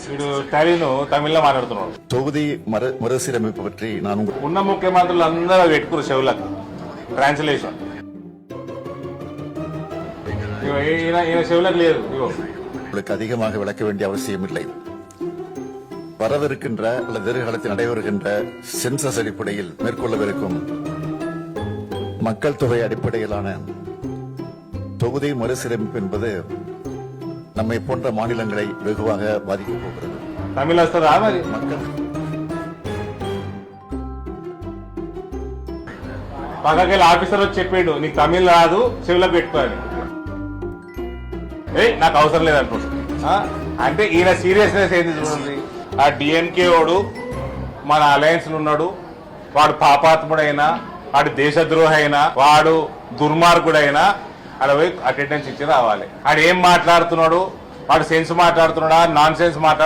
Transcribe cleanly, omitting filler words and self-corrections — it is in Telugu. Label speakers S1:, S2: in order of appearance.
S1: వీడు స్టాలిన్ తమిళ్లో మాట్లాడుతున్నాడు.
S2: தொகுதி மறுசீரமைப்பு பற்றி நான்
S1: ఉన్న ముఖ్యమంత్రులు అందరూ పెట్టుకున్నారు చెవులకు ట్రాన్స్లేషన్. ఈయన చెవులకు లేదు.
S2: உங்களுக்கு அதிகமாக விளக்க வேண்டிய அவசியம் இல்லை. வரவிருக்கின்ற அல்லது எதிர்காலத்தில் நடைபெறுகின்ற சென்சஸ் அடிப்படையில் மேற்கொள்ளவிருக்கும் மக்கள் தொகை அடிப்படையிலான தொகுதி மறுசீரமைப்பு என்பது நம்மை போன்ற மாநிலங்களை வெகுவாக பாதிக்கப் போகிறது.
S1: తమిళ వస్తుందా మరి?
S2: மக்கள்
S1: పక్కకెళ్ళి ఆఫీసర్ వచ్చి చెప్పాడు నీకు తమిళ్ రాదు చెవులకు పెట్టుకోవాలి. నాకు అవసరం లేదనుకుంటా. అంటే ఈయన సీరియస్నెస్ ఏంది చూడండి. ఆ డిఎంకే వాడు మన అలయన్స్ ఉన్నాడు, వాడు పాపాత్ముడైనా, వాడు దేశద్రోహి అయినా, వాడు దుర్మార్గుడైనా అలా పోయి అటెండెన్స్ ఇచ్చి రావాలి. ఆడు ఏం మాట్లాడుతున్నాడు, వాడు సెన్స్ మాట్లాడుతున్నాడా, నాన్ సెన్స్ మాట్లాడుతున్నాడు.